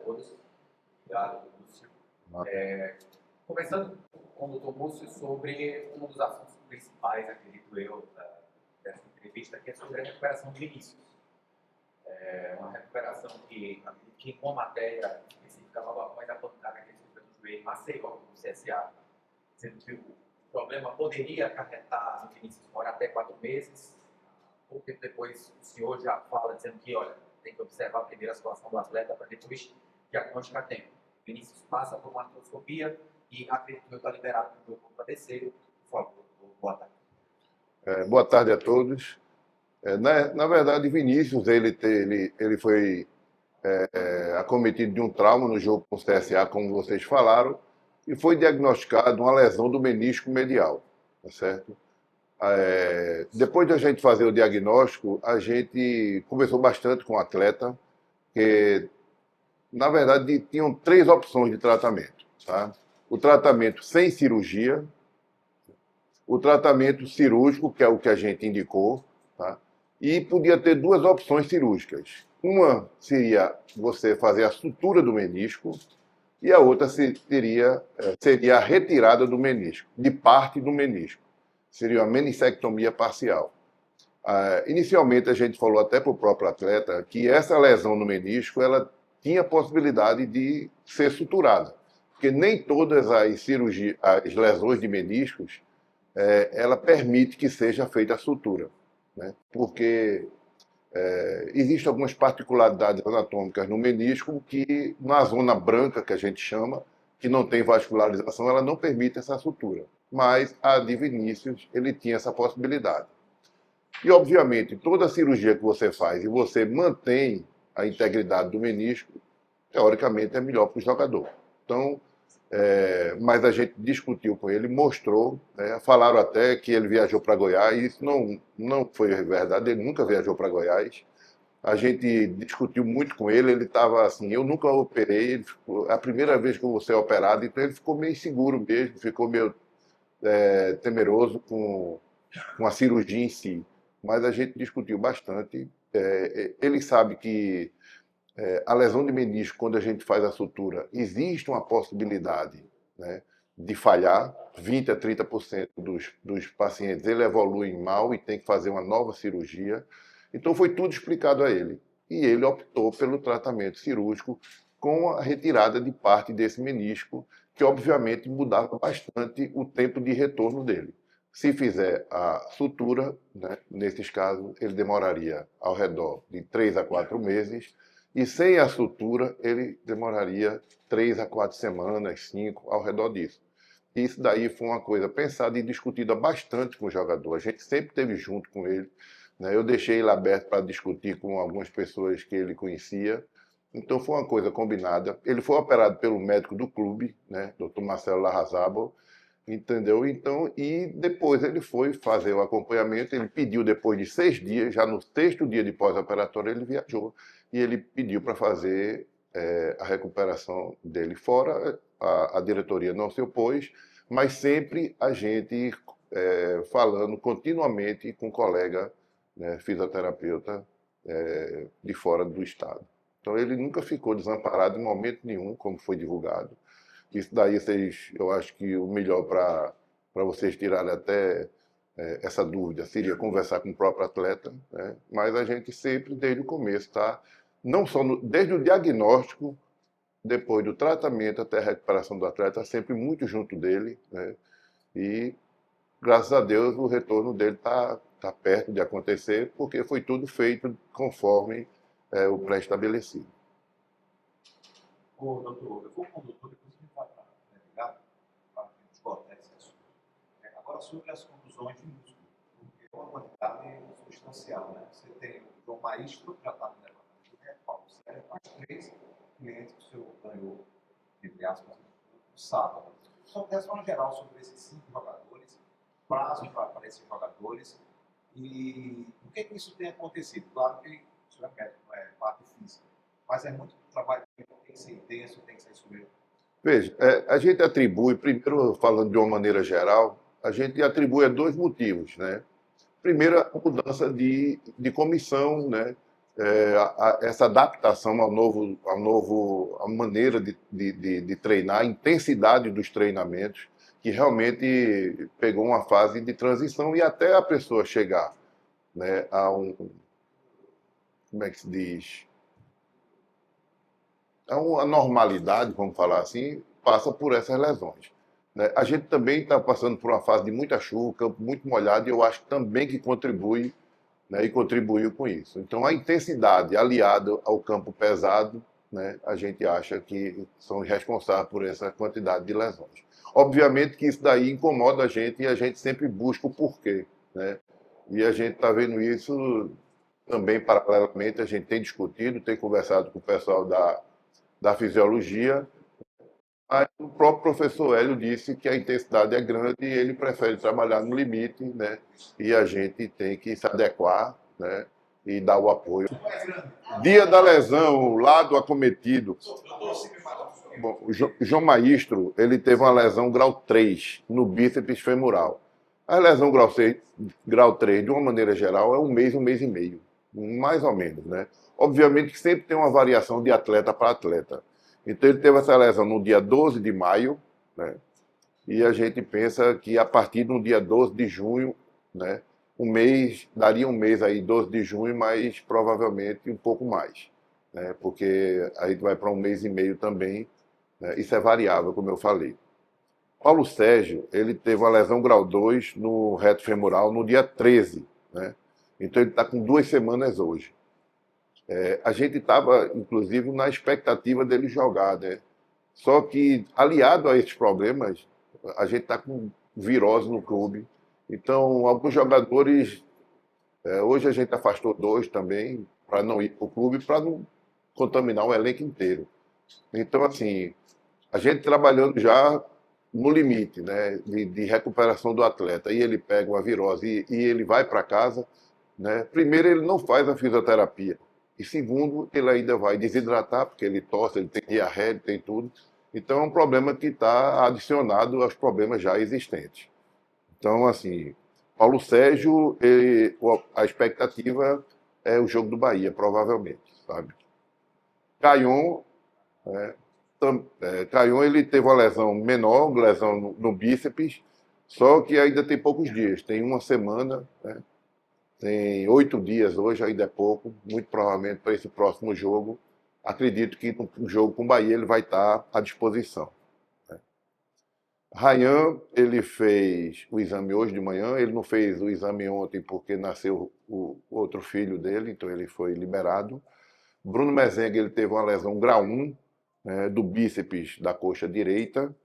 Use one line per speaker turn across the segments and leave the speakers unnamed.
todos. Obrigado, Lúcio. Começando com o doutor Lúcio sobre um dos assuntos principais, acredito eu, dessa entrevista, que é sobre a recuperação de Vinícius. Uma recuperação que em uma matéria específica, logo após a pancada que ele sofreu no joelho, Maceió, no CSA, sendo que o problema poderia acarretar no Vinícius fora até 4 meses. Pouco tempo depois, o senhor já fala dizendo que, olha, tem que observar primeiro a situação do atleta para depois diagnosticar a tempo. Vinícius passa por uma artroscopia e acredito que está liberado para o jogo contra DC. Por favor, boa tarde.
Boa tarde a todos. Na verdade, Vinícius ele foi acometido de um trauma no jogo com o CSA, como vocês falaram, e foi diagnosticado uma lesão do menisco medial, tá certo? Depois de a gente fazer o diagnóstico, a gente conversou bastante com o atleta, que, na verdade, tinham 3 opções de tratamento. Tá? O tratamento sem cirurgia, o tratamento cirúrgico, que é o que a gente indicou, tá? E podia ter 2 opções cirúrgicas. Uma seria você fazer a sutura do menisco e a outra seria a retirada do menisco, de parte do menisco. Seria uma menissectomia parcial. Inicialmente, a gente falou até para o próprio atleta que essa lesão no menisco ela tinha possibilidade de ser suturada, porque nem todas as lesões de meniscos ela permite que seja feita a sutura, né? Porque existem algumas particularidades anatômicas no menisco que, na zona branca, que a gente chama, que não tem vascularização, ela não permite essa sutura. Mas a de Vinícius, ele tinha essa possibilidade. E, obviamente, toda cirurgia que você faz e você mantém a integridade do menisco, teoricamente é melhor para o jogador. Então, mas a gente discutiu com ele, mostrou, né, falaram até que ele viajou para Goiás, isso não foi verdade, ele nunca viajou para Goiás. A gente discutiu muito com ele, ele estava assim, eu nunca operei, é a primeira vez que eu vou ser operado, então ele ficou meio inseguro mesmo, ficou meio temeroso com a cirurgia em si. Mas a gente discutiu bastante. Ele sabe que a lesão de menisco, quando a gente faz a sutura, existe uma possibilidade, né, de falhar. 20% a 30% dos pacientes ele evoluem mal e tem que fazer uma nova cirurgia. Então foi tudo explicado a ele. E ele optou pelo tratamento cirúrgico com a retirada de parte desse menisco, que obviamente mudava bastante o tempo de retorno dele. Se fizer a sutura, né, nesses casos, ele demoraria ao redor de 3 a 4 meses, e sem a sutura, ele demoraria 3 a 4 semanas, 5, ao redor disso. Isso daí foi uma coisa pensada e discutida bastante com o jogador. A gente sempre esteve junto com ele, né? Eu deixei ele aberto para discutir com algumas pessoas que ele conhecia. Então foi uma coisa combinada. Ele foi operado pelo médico do clube, né, Dr. Marcelo Larrazábal, entendeu? Então, e depois ele foi fazer o acompanhamento, ele pediu depois de 6 dias, já no 6º dia de pós-operatório ele viajou, e ele pediu para fazer a recuperação dele fora. A diretoria não se opôs, mas sempre a gente falando continuamente com um colega, né, fisioterapeuta de fora do estado. Então ele nunca ficou desamparado em momento nenhum, como foi divulgado. Isso daí eu acho que o melhor para vocês tirarem até essa dúvida seria conversar com o próprio atleta, né? Mas a gente sempre, desde o começo, tá? Não só desde o diagnóstico, depois do tratamento até a recuperação do atleta, sempre muito junto dele, né? E, graças a Deus, o retorno dele está perto de acontecer, porque foi tudo feito conforme o pré-estabelecido.
Ô, doutor, eu vou com o doutor, depois a gente vai para esgotar esse assunto. Agora, sobre as contusões de músculo, porque é uma quantidade substancial, né? Você tem o João Maístro, que já está no levantamento do Paulo Sérgio, mais 3 clientes que o senhor ganhou, entre aspas, no sábado. Só que uma geral sobre esses 5 jogadores, prazo para esses jogadores, e por que isso tem acontecido? Claro que isso é médico, não é parte física, mas é muito trabalho que tem que ser intenso, tem que ser sujeito.
Veja, a gente atribui, primeiro falando de uma maneira geral, a gente atribui a 2 motivos, né? Primeiro, a mudança de comissão, né, essa adaptação à maneira de treinar, a intensidade dos treinamentos, que realmente pegou uma fase de transição e até a pessoa chegar, né, a como é que se diz? A uma normalidade, vamos falar assim, passa por essas lesões, né? A gente também está passando por uma fase de muita chuva, campo muito molhado, e eu acho também que contribui, né, e contribuiu com isso. Então, a intensidade aliada ao campo pesado, né, a gente acha que são responsáveis por essa quantidade de lesões. Obviamente que isso daí incomoda a gente e a gente sempre busca o porquê, né? E a gente está vendo isso também paralelamente, a gente tem discutido, tem conversado com o pessoal da fisiologia. Aí o próprio professor Hélio disse que a intensidade é grande e ele prefere trabalhar no limite, né? E a gente tem que se adequar, né? E dar o apoio. Dia da lesão, o lado acometido. Bom, o João Maestro, ele teve uma lesão grau 3 no bíceps femoral. A lesão grau 3, de uma maneira geral, é um mês e meio, mais ou menos, né? Obviamente que sempre tem uma variação de atleta para atleta. Então ele teve essa lesão no dia 12 de maio, né? E a gente pensa que a partir do dia 12 de junho, né, daria um mês aí, 12 de junho, mas provavelmente um pouco mais, né? Porque a gente vai para um mês e meio também, né? Isso é variável, como eu falei. Paulo Sérgio, ele teve uma lesão grau 2 no reto femoral no dia 13, né? Então ele está com 2 semanas hoje. A gente estava, inclusive, na expectativa dele jogar, né? Só que, aliado a esses problemas, a gente está com virose no clube. Então, alguns jogadores. Hoje a gente afastou 2 também, para não ir para o clube, para não contaminar o elenco inteiro. Então, assim, a gente trabalhando já no limite, né, de recuperação do atleta, e ele pega uma virose e ele vai para casa, né? Primeiro, ele não faz a fisioterapia. E segundo, ele ainda vai desidratar, porque ele tosse, ele tem diarreia, ele tem tudo. Então, é um problema que está adicionado aos problemas já existentes. Então, assim, Paulo Sérgio, a expectativa é o jogo do Bahia, provavelmente, sabe? Caion, Caion, ele teve uma lesão menor, uma lesão no bíceps, só que ainda tem poucos dias, tem uma semana, né? Tem 8 dias hoje, ainda é pouco, muito provavelmente para esse próximo jogo. Acredito que no jogo com o Bahia ele vai estar à disposição. Rayan, ele fez o exame hoje de manhã, ele não fez o exame ontem porque nasceu o outro filho dele, então ele foi liberado. Bruno Mezenga, ele teve uma lesão grau 1, né, do bíceps da coxa direita.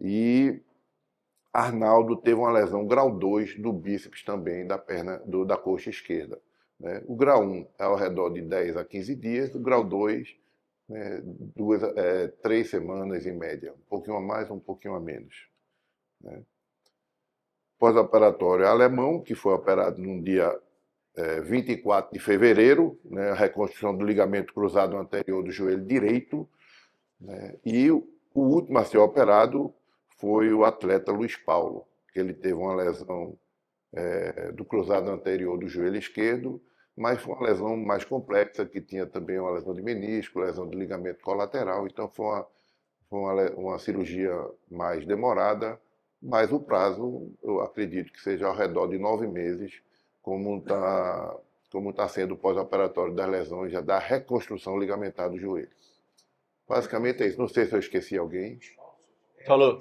E Arnaldo teve uma lesão grau 2 do bíceps também, da perna, da coxa esquerda, né? O grau 1 é ao redor de 10 a 15 dias, o grau 2, né, 3 semanas em média, um pouquinho a mais, um pouquinho a menos, né? Pós-operatório alemão, que foi operado no dia 24 de fevereiro, né, a reconstrução do ligamento cruzado anterior do joelho direito, né? E o último a ser operado foi o atleta Luiz Paulo, que ele teve uma lesão do cruzado anterior do joelho esquerdo, mas foi uma lesão mais complexa, que tinha também uma lesão de menisco, lesão de ligamento colateral, então foi uma cirurgia mais demorada, mas o prazo, eu acredito que seja ao redor de 9 meses, como tá sendo o pós-operatório das lesões, já da reconstrução ligamentar do joelho. Basicamente é isso. Não sei se eu esqueci alguém.
Falou.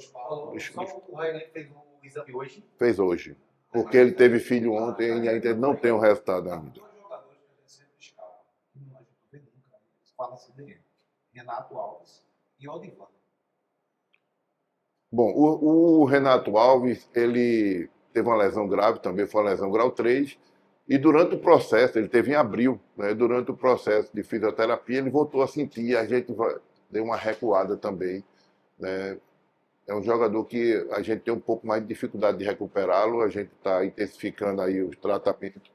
O Rayan fez o exame hoje.
Fez hoje. Porque ele teve filho ontem e ainda não tem o resultado ainda.
Dois jogadores que a gente sempre escala. Não, a gente não vê nunca. Fala-se dele. Renato Alves e Odivan.
Bom, o Renato Alves, ele teve uma lesão grave também, foi uma lesão grau 3. E durante o processo, ele teve em abril, né, durante o processo de fisioterapia, ele voltou a sentir, a gente deu uma recuada também, né? É um jogador que a gente tem um pouco mais de dificuldade de recuperá-lo, a gente está intensificando aí os tratamentos.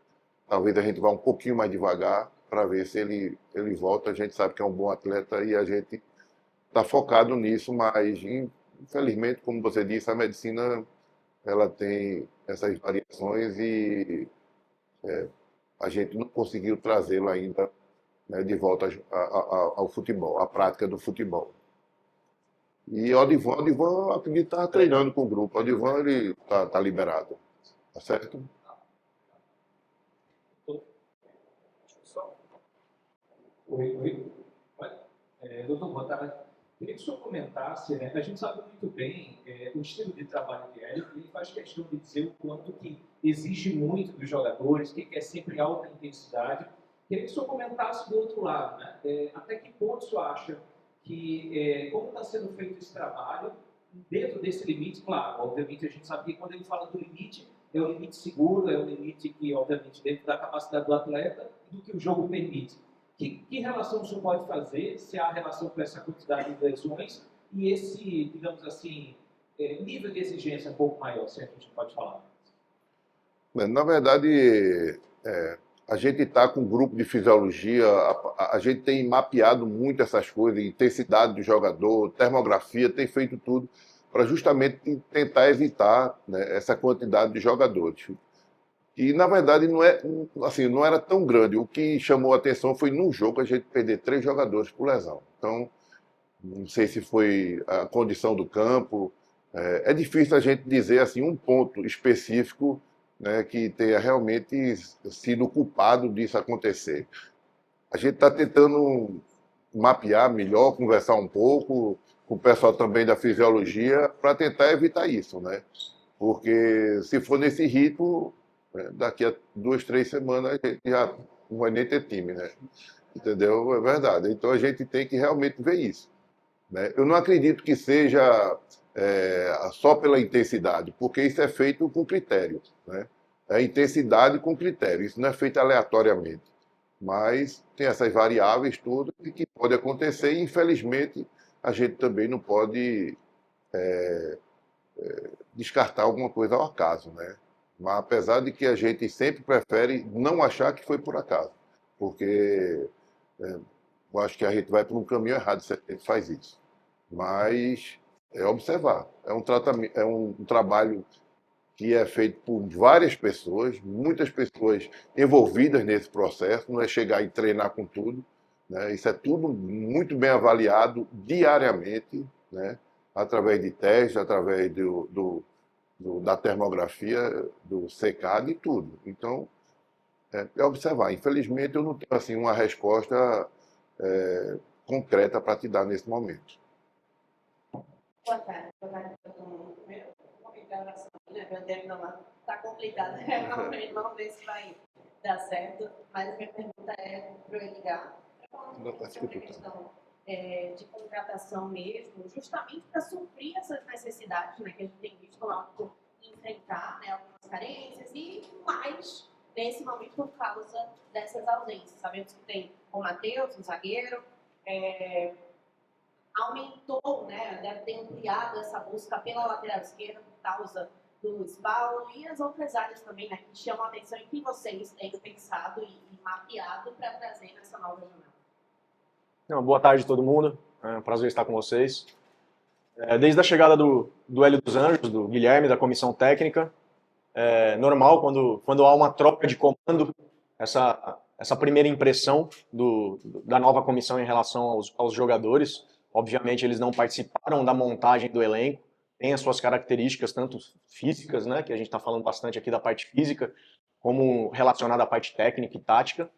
Talvez a gente vá um pouquinho mais devagar para ver se ele volta. A gente sabe que é um bom atleta e a gente está focado nisso, mas infelizmente, como você disse, a medicina ela tem essas variações e a gente não conseguiu trazê-lo ainda né, de volta ao futebol, à prática do futebol. E o Odivan acredito que estava treinando com o grupo. O Odivan ele tá liberado, tá certo?
Oi. Doutor, boa tarde. Queria que o senhor comentasse, né? A gente sabe muito bem o estilo de trabalho de Hélio, ele faz questão de dizer o quanto que exige muito dos jogadores, que é sempre alta intensidade. Queria que o senhor comentasse do outro lado, né? Até que ponto o senhor acha que, como está sendo feito esse trabalho, dentro desse limite, claro, obviamente a gente sabe que quando ele fala do limite, é um limite seguro, é um limite que, obviamente, dentro da capacidade do atleta e do que o jogo permite. Que relação o senhor pode fazer, se há relação com essa quantidade de lesões e esse, digamos assim, nível de exigência um pouco maior, se a gente pode falar?
Na verdade, a gente está com um grupo de fisiologia, a gente tem mapeado muito essas coisas, intensidade do jogador, termografia, tem feito tudo para justamente tentar evitar, né, essa quantidade de jogadores. E, na verdade, não era tão grande. O que chamou a atenção foi, num jogo, a gente perder 3 jogadores por lesão. Então, não sei se foi a condição do campo. É difícil a gente dizer assim, um ponto específico, né, que tenha realmente sido o culpado disso acontecer. A gente está tentando mapear melhor, conversar um pouco com o pessoal também da fisiologia para tentar evitar isso, né? Porque se for nesse ritmo, daqui a 2, 3 semanas a gente já não vai nem ter time, né? Entendeu? É verdade. Então a gente tem que realmente ver isso, né? Eu não acredito que seja só pela intensidade, porque isso é feito com critério, né? É intensidade com critério, isso não é feito aleatoriamente. Mas tem essas variáveis todas que pode acontecer e, infelizmente, a gente também não pode descartar alguma coisa ao acaso, né? Mas apesar de que a gente sempre prefere não achar que foi por acaso, porque eu acho que a gente vai por um caminho errado se a gente faz isso. Mas é observar, é um tratamento, é um trabalho que é feito por várias pessoas, muitas pessoas envolvidas nesse processo, não é chegar e treinar com tudo, né? Isso é tudo muito bem avaliado diariamente, né? Através de testes, através da termografia, do secado e tudo. Então, é observar. Infelizmente, eu não tenho assim, uma resposta concreta para te dar nesse momento.
Boa tarde, doutor. Primeiro, obrigação, né? Meu tempo não está complicado, realmente não sei se vai dar certo, mas a minha pergunta é para o Edgar, sobre a questão de contratação mesmo, justamente para suprir essas necessidades, né, que a gente tem visto lá enfrentar, né, algumas carências e mais nesse momento por causa dessas ausências. Sabemos que tem o Matheus, o zagueiro, aumentou, né, deve ter ampliado essa busca pela lateral esquerda por causa do Luiz Paulo e as outras áreas também, né, que chamam a atenção e que vocês têm pensado e mapeado para trazer nessa nova jornada.
Boa tarde a todo mundo, é um prazer estar com vocês. Desde a chegada do Hélio dos Anjos, do Guilherme, da comissão técnica, é normal quando há uma troca de comando, essa primeira impressão da nova comissão em relação aos jogadores. Obviamente eles não participaram da montagem do elenco, tem as suas características, tanto físicas, né, que a gente está falando bastante aqui da parte física, como relacionada à parte técnica e tática,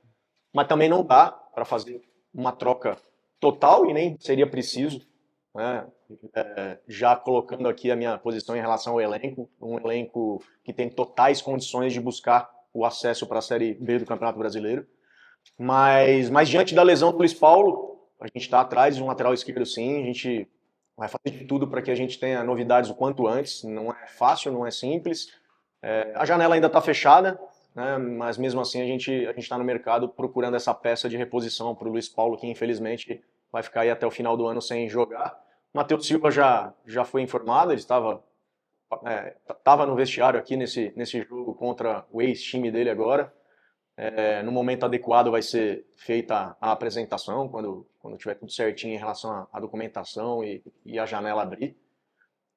mas também não dá para fazer uma troca total e nem seria preciso, né? Já colocando aqui a minha posição em relação ao elenco, um elenco que tem totais condições de buscar o acesso para a Série B do Campeonato Brasileiro, mas diante da lesão do Luiz Paulo, a gente está atrás de um lateral esquerdo sim, a gente vai fazer de tudo para que a gente tenha novidades o quanto antes, não é fácil, não é simples, a janela ainda está fechada, né, mas mesmo assim a gente está no mercado procurando essa peça de reposição para o Luiz Paulo, que infelizmente vai ficar aí até o final do ano sem jogar. O Matheus Silva já foi informado, ele estava no vestiário aqui nesse jogo contra o ex-time dele agora. No momento adequado vai ser feita a apresentação, quando tiver tudo certinho em relação à documentação e a janela abrir.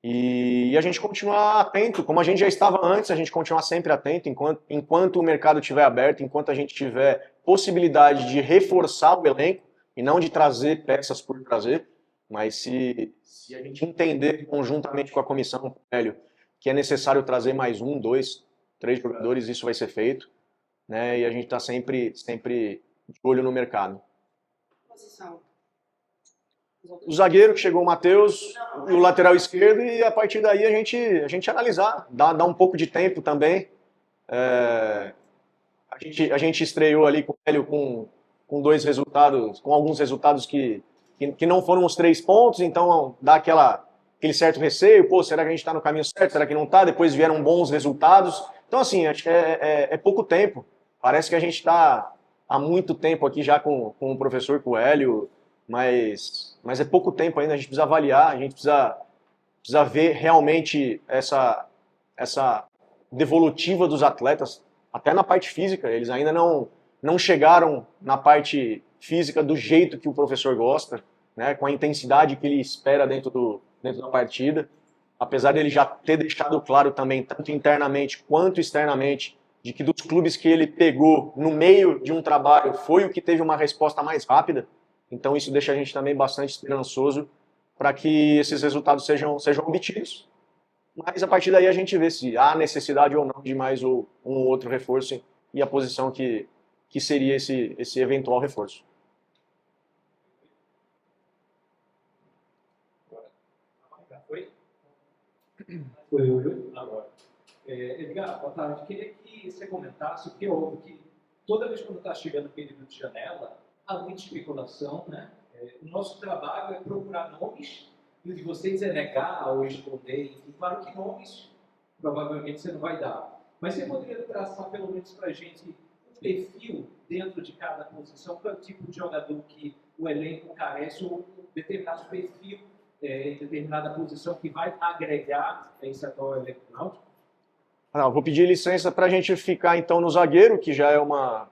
E a gente continuar atento, como a gente já estava antes, a gente continuar sempre atento enquanto o mercado estiver aberto, enquanto a gente tiver possibilidade de reforçar o elenco e não de trazer peças por trazer, mas se a gente entender conjuntamente com a comissão, com o Hélio, que é necessário trazer mais 1, 2, 3 jogadores, isso vai ser feito, né? E a gente está sempre de olho no mercado.
Posição.
O zagueiro que chegou o Matheus, e o lateral esquerdo, e a partir daí a gente analisar, dar um pouco de tempo também. A gente estreou ali com o Hélio com 2 resultados, com alguns resultados que não foram os 3 pontos, então dá aquele certo receio, pô, será que a gente está no caminho certo, será que não está? Depois vieram bons resultados. Então, assim, acho que é pouco tempo. Parece que a gente está há muito tempo aqui já com o professor, com o Hélio, mas é pouco tempo ainda, a gente precisa avaliar, a gente precisa ver realmente essa devolutiva dos atletas, até na parte física, eles ainda não chegaram na parte física do jeito que o professor gosta, né, com a intensidade que ele espera dentro da partida, apesar dele já ter deixado claro também, tanto internamente quanto externamente, de que dos clubes que ele pegou no meio de um trabalho foi o que teve uma resposta mais rápida. Então isso deixa a gente também bastante esperançoso para que esses resultados sejam obtidos. Mas a partir daí a gente vê se há necessidade ou não de mais um ou outro reforço e a posição que seria esse eventual reforço.
Foi agora. Edgar, boa tarde. Queria que você comentasse, porque é óbvio que toda vez quando está chegando o período de janela, há muita especulação, né? O nosso trabalho é procurar nomes e o de vocês é negar ou esconder. Enfim, claro que nomes provavelmente você não vai dar. Mas você poderia traçar pelo menos para a gente um perfil dentro de cada posição, qual é o tipo de jogador que o elenco carece ou um determinado perfil em determinada posição que vai agregar esse atual elenco náutico?
Vou pedir licença para a gente ficar então no zagueiro, que já é uma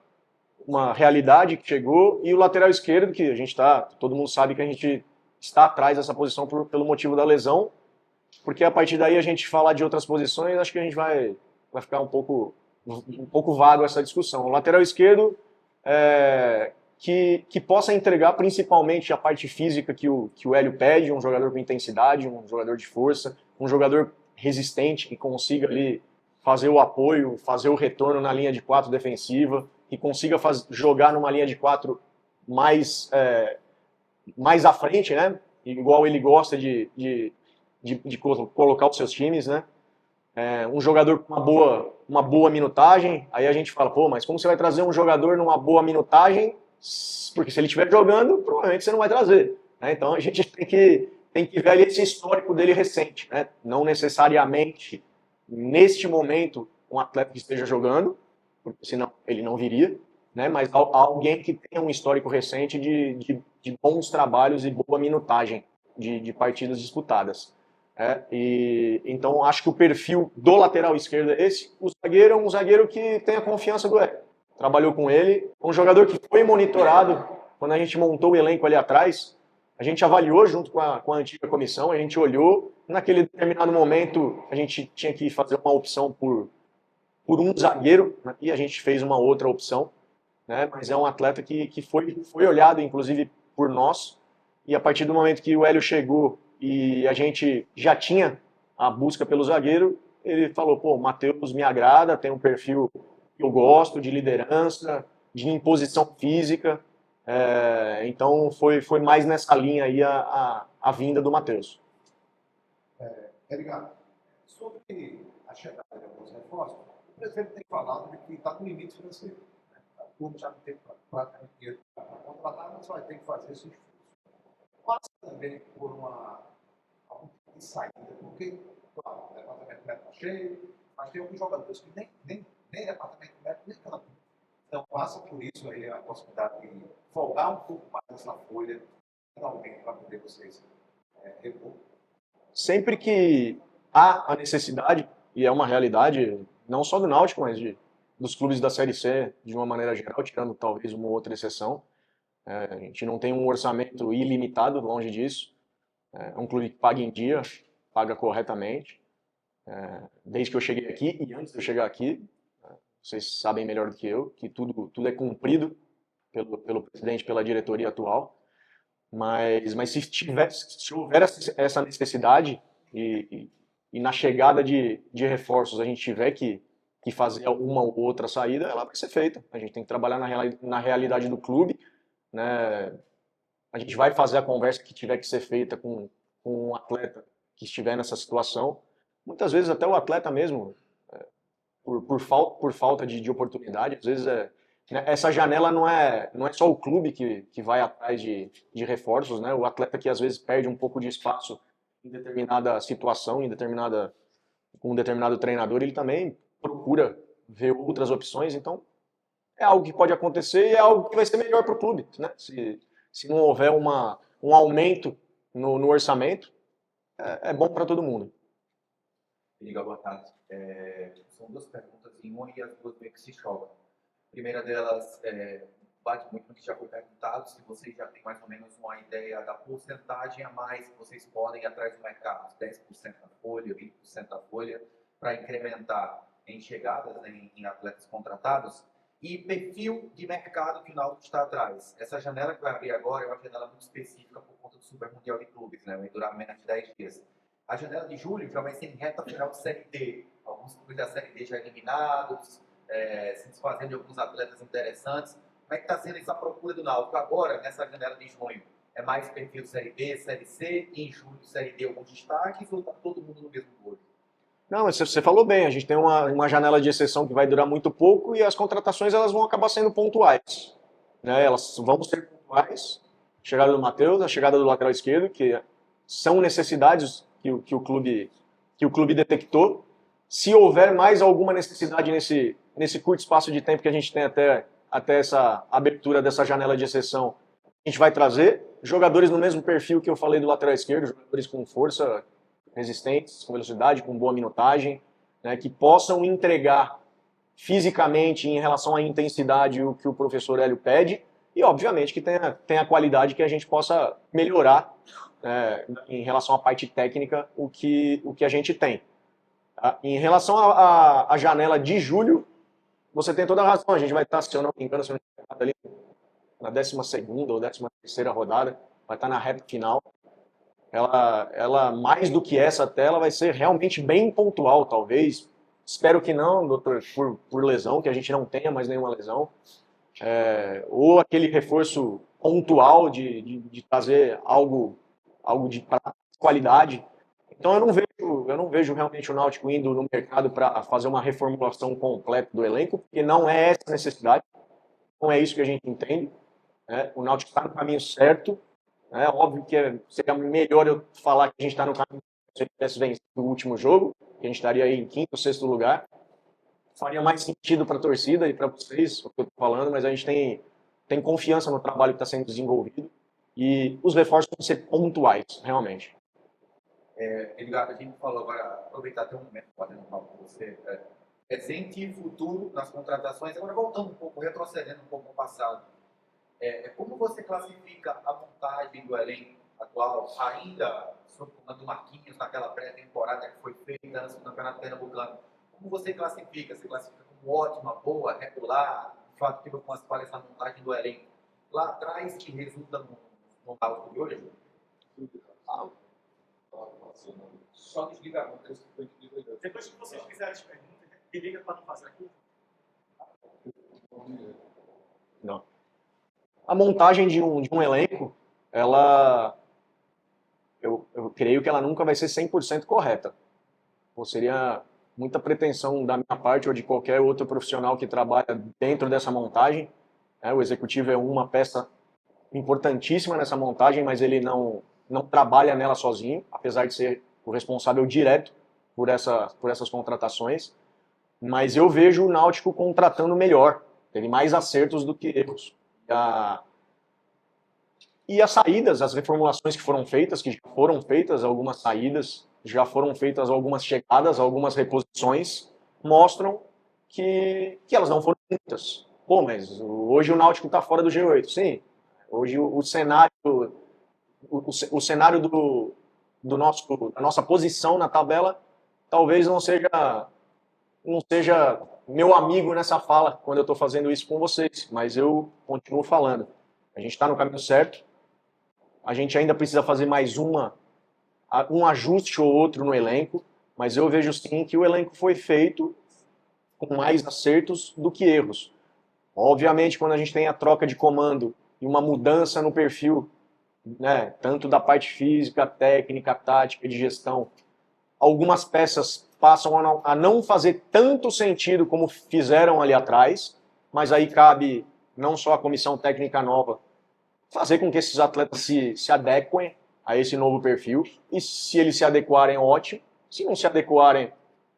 realidade que chegou, e o lateral esquerdo, que a gente todo mundo sabe que a gente está atrás dessa posição pelo motivo da lesão, porque a partir daí a gente falar de outras posições, acho que a gente vai ficar um pouco vago essa discussão. O lateral esquerdo que possa entregar principalmente a parte física que o Hélio pede, um jogador com intensidade, um jogador de força, um jogador resistente, que consiga ali fazer o apoio, fazer o retorno na linha de 4 defensiva, que consiga jogar numa linha de 4 mais à frente, né? Igual ele gosta de colocar os seus times, né? Um jogador com uma boa minutagem, aí a gente fala, pô, mas como você vai trazer um jogador numa boa minutagem? Porque se ele estiver jogando, provavelmente você não vai trazer, né? Então a gente tem que ver ali esse histórico dele recente, né? Não necessariamente neste momento um atleta que esteja jogando, porque senão ele não viria, né? Mas alguém que tenha um histórico recente de bons trabalhos e boa minutagem de partidas disputadas. Então acho que o perfil do lateral esquerdo é esse. O zagueiro é um zagueiro que tem a confiança do Hélio. Trabalhou com ele, um jogador que foi monitorado quando a gente montou o elenco ali atrás. A gente avaliou junto com a antiga comissão, a gente olhou, naquele determinado momento a gente tinha que fazer uma opção por um zagueiro, né, e a gente fez uma outra opção, né, mas é um atleta que foi olhado, inclusive, por nós, e a partir do momento que o Hélio chegou e a gente já tinha a busca pelo zagueiro, ele falou, pô, o Matheus me agrada, tem um perfil que eu gosto, de liderança, de imposição física, então foi mais nessa linha aí a vinda do Matheus.
Edgar, sobre a chegada de alguns reforços, o presidente tem falado de que está com limite financeiro. Né? O clube já não tem praticamente dinheiro para contratar, mas vai ter que fazer esse esforço. Passa também por algum tipo de saída, porque, claro, o departamento médico está cheio, mas tem alguns jogadores que nem departamento médico, nem campo. Então passa por isso aí a possibilidade de folgar um pouco mais essa folha, finalmente, para poder vocês repor.
Sempre que há a necessidade, e é uma realidade, não só do Náutico, mas dos clubes da Série C, de uma maneira geral, tirando talvez uma outra exceção, a gente não tem um orçamento ilimitado, longe disso, é um clube que paga em dia, paga corretamente. Desde que eu cheguei aqui e antes de eu chegar aqui, vocês sabem melhor do que eu, que tudo é cumprido pelo presidente, pela diretoria atual. Mas se houver essa necessidade e na chegada de reforços a gente tiver que fazer uma ou outra saída, ela vai ser feita. A gente tem que trabalhar na realidade do clube, né? A gente vai fazer a conversa que tiver que ser feita com um atleta que estiver nessa situação. Muitas vezes até o atleta mesmo, por falta de oportunidade, às vezes né, essa janela não é só o clube que vai atrás de reforços, né? O atleta que às vezes perde um pouco de espaço em determinada situação, com um determinado treinador, ele também procura ver outras opções. Então, é algo que pode acontecer e é algo que vai ser melhor para o clube, né? Se não houver um aumento no orçamento, é bom para todo mundo.
Liga, boa tarde. São duas perguntas em uma e as duas meio que se chocam. A primeira delas bate muito no que já foi perguntado, se vocês já têm mais ou menos uma ideia da porcentagem a mais que vocês podem ir atrás do mercado, 10% da folha, 20% da folha, para incrementar em chegadas, né, em atletas contratados, e perfil de mercado que o Náutico está atrás. Essa janela que vai abrir agora é uma janela muito específica por conta do Super Mundial de Clubes, né, vai durar menos de 10 dias. A janela de julho já vai ser em reta final de Série D. Alguns clubes da Série D já eliminados, se desfazendo de alguns atletas interessantes. Como é que está sendo essa procura do Náutico agora, nessa janela de junho? É mais perfil Série B, Série C, e em julho Série D alguns destaques, ou está todo mundo no mesmo bolo?
Não, você falou bem, a gente tem uma janela de exceção que vai durar muito pouco e as contratações elas vão acabar sendo pontuais, né? Elas vão ser pontuais, a chegada do Matheus, a chegada do lateral esquerdo, que são necessidades que o clube detectou. Se houver mais alguma necessidade nesse curto espaço de tempo que a gente tem até essa abertura dessa janela de exceção, a gente vai trazer jogadores no mesmo perfil que eu falei do lateral esquerdo, jogadores com força, resistentes, com velocidade, com boa minutagem, né, que possam entregar fisicamente em relação à intensidade o que o professor Hélio pede e, obviamente, que tenha a qualidade que a gente possa melhorar em relação à parte técnica o que a gente tem. Tá? Em relação à janela de julho, você tem toda a razão, a gente vai estar, se eu não me engano, ali na 12ª ou 13ª rodada, vai estar na reta final. Ela mais do que essa tela, vai ser realmente bem pontual, talvez. Espero que não, doutor, por lesão, que a gente não tenha mais nenhuma lesão. Ou aquele reforço pontual de trazer algo de qualidade. Então eu não vejo realmente o Náutico indo no mercado para fazer uma reformulação completa do elenco, porque não é essa a necessidade, não é isso que a gente entende. Né? O Náutico está no caminho certo. É óbvio que seria melhor eu falar que a gente está no caminho se a gente tivesse vencido o último jogo, que a gente estaria aí em 5º ou 6º lugar. Faria mais sentido para a torcida e para vocês, o que eu estou falando, mas a gente tem confiança no trabalho que está sendo desenvolvido e os reforços vão ser pontuais, realmente.
Edgar, a gente falou agora, aproveitar até um momento para um papo com você, presente e futuro nas contratações, agora voltando um pouco, retrocedendo um pouco no passado. Como você classifica a montagem do elenco atual, ainda sob o comando do Marquinhos, naquela pré-temporada que foi feita antes do Campeonato Pernambucano? Como você classifica? Você classifica como ótima, boa, regular? De fato, que você fala essa montagem do elenco lá atrás que resulta no Náutico de hoje?
Só desligar a conta.
Depois que vocês fizerem as perguntas, me liga para não fazer aqui.
Não. A montagem de um elenco, eu creio que ela nunca vai ser 100% correta. Ou seria muita pretensão da minha parte ou de qualquer outro profissional que trabalha dentro dessa montagem. O executivo é uma peça importantíssima nessa montagem, mas ele não trabalha nela sozinho, apesar de ser o responsável direto por essas contratações. Mas eu vejo o Náutico contratando melhor, teve mais acertos do que erros. E as saídas, as reformulações que foram feitas, algumas saídas, já foram feitas algumas chegadas, algumas reposições, mostram que elas não foram muitas. Pô, mas hoje o Náutico está fora do G8, sim. Hoje o cenário da nossa posição na tabela, talvez não seja meu amigo nessa fala quando eu estou fazendo isso com vocês, mas eu continuo falando. A gente está no caminho certo, a gente ainda precisa fazer mais um ajuste ou outro no elenco, mas eu vejo sim que o elenco foi feito com mais acertos do que erros. Obviamente, quando a gente tem a troca de comando e uma mudança no perfil, né, tanto da parte física, técnica, tática, de gestão, algumas peças passam a não fazer tanto sentido como fizeram ali atrás, mas aí cabe não só a comissão técnica nova fazer com que esses atletas se adequem a esse novo perfil, e se eles se adequarem, ótimo. Se não se adequarem,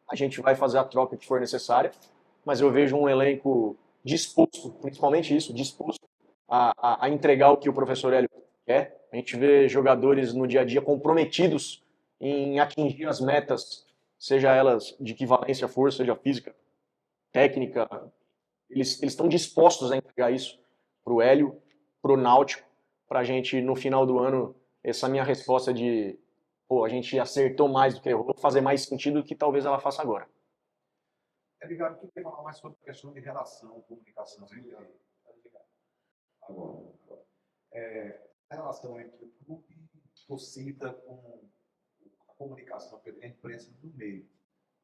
a gente vai fazer a troca que for necessária, mas eu vejo um elenco disposto, principalmente isso, disposto a entregar o que o professor Hélio quer. A gente vê jogadores no dia a dia comprometidos em atingir as metas, seja elas de que valência for, seja física, técnica. Eles estão dispostos a entregar isso para o Hélio, para o Náutico, para a gente, no final do ano, essa minha resposta de pô, a gente acertou mais do que errou, fazer mais sentido do que talvez ela faça agora.
Ligado, que falar mais sobre a questão de relação, comunicação. Agora, a relação entre o clube, torcida, com a comunicação pela imprensa no meio,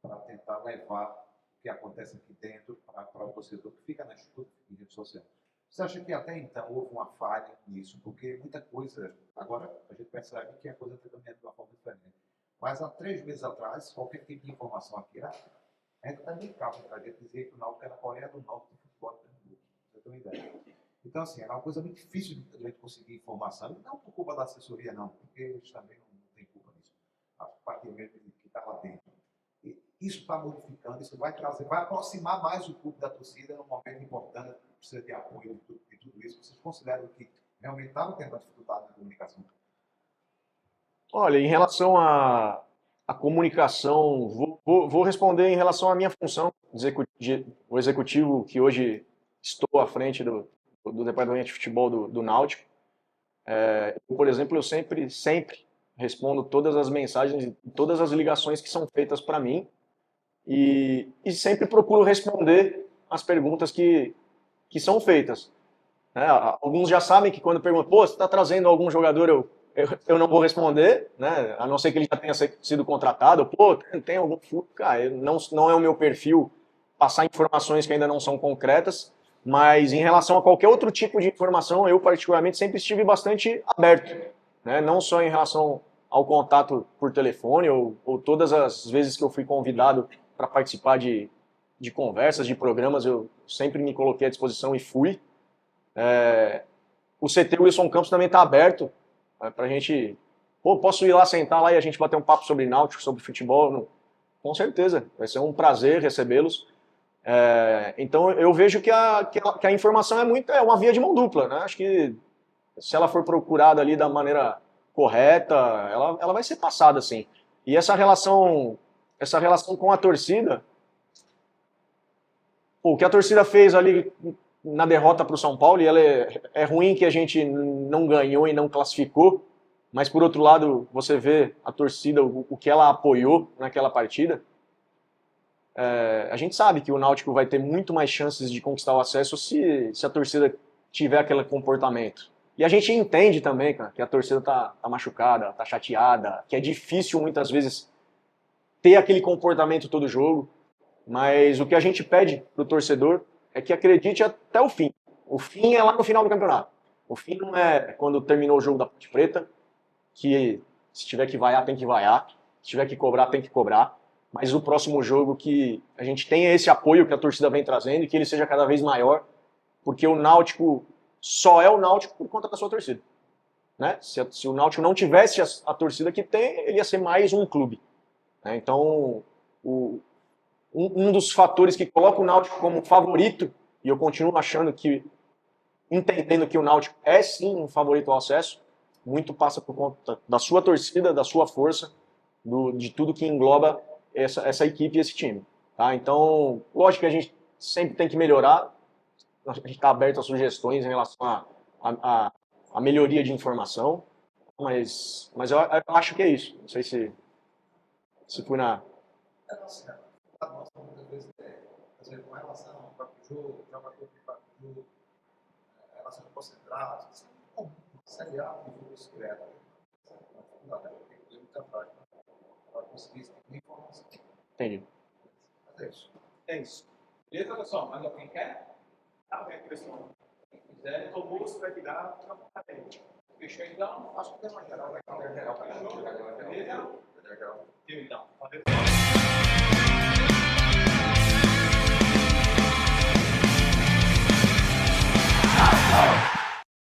para tentar levar o que acontece aqui dentro para o torcedor que fica na rede social. Você acha que até então houve uma falha nisso? Porque muita coisa, agora a gente percebe que a coisa está caminhando de uma forma diferente. Mas há 3 meses atrás, qualquer tipo de informação aqui era ainda também cabe para a gente dizer que o Náutico era a Coreia do Norte do futebol do Pernambuco. Você tem uma ideia. Então, assim, era uma coisa muito difícil de a gente conseguir informação, não por culpa da assessoria, não, porque eles também não têm culpa nisso. A parte mesmo que está lá dentro. E isso está modificando, isso vai aproximar mais o clube da torcida num momento importante, que precisa de apoio de tudo isso. Vocês consideram que realmente estava tendo uma dificuldade na comunicação?
Olha, em relação à comunicação, vou responder em relação à minha função, o executivo que hoje estou à frente do departamento de futebol do Náutico. Por exemplo, eu sempre respondo todas as mensagens, todas as ligações que são feitas para mim e sempre procuro responder as perguntas que são feitas. Alguns já sabem que quando perguntam, pô, você está trazendo algum jogador, eu não vou responder, né? A não ser que ele já tenha sido contratado. Pô, tem algum... Cara, não é o meu perfil passar informações que ainda não são concretas, mas em relação a qualquer outro tipo de informação, eu particularmente sempre estive bastante aberto, né? Não só em relação ao contato por telefone ou todas as vezes que eu fui convidado para participar de conversas, de programas, eu sempre me coloquei à disposição e fui. O CT Wilson Campos também está aberto para a gente... Pô, posso ir lá, sentar lá e a gente bater um papo sobre náutico, sobre futebol? Com certeza, vai ser um prazer recebê-los. Então eu vejo que a informação é uma via de mão dupla, né? Acho que se ela for procurada ali da maneira correta, ela vai ser passada, assim. E essa relação com a torcida, o que a torcida fez ali na derrota para o São Paulo, e ela é ruim que a gente não ganhou e não classificou, mas por outro lado, você vê a torcida, o que ela apoiou naquela partida. A gente sabe que o Náutico vai ter muito mais chances de conquistar o acesso se a torcida tiver aquele comportamento. E a gente entende também, cara, que a torcida tá machucada, tá chateada, que é difícil muitas vezes ter aquele comportamento todo jogo, mas o que a gente pede pro torcedor é que acredite até o fim. O fim é lá no final do campeonato. O fim não é quando terminou o jogo da Ponte Preta, que se tiver que vaiar, tem que vaiar, se tiver que cobrar, tem que cobrar, mas o próximo jogo que a gente tenha esse apoio que a torcida vem trazendo e que ele seja cada vez maior, porque o Náutico só é o Náutico por conta da sua torcida. Né? Se o Náutico não tivesse a torcida que tem, ele ia ser mais um clube. Né? Então, um dos fatores que coloca o Náutico como favorito, e eu continuo achando que, entendendo que o Náutico é sim um favorito ao acesso, muito passa por conta da sua torcida, da sua força, de tudo que engloba essa equipe e esse time. Tá? Então, lógico que a gente sempre tem que melhorar, a gente está aberto a sugestões em relação à melhoria de informação. Mas eu acho que é isso. Não sei se fui na...
Assim, a nossa muitas vezes por exemplo, com relação ao próprio jogo, jogador de próprio jogo, relação de concentrados, isso é muito comum. Série A, de jogo secreto. Não, tem que ter muita prática para conseguir esse tipo de informação.
Entendi.
Mas é isso.
É isso. Beleza, olha só, mais alguém quer? Tá, vem aqui, pessoal. Quem quiser, tomou, você vai ligar, fica à vontade. Fechou então?
Acho que tem uma geral, né?
Beleza? Então, valeu.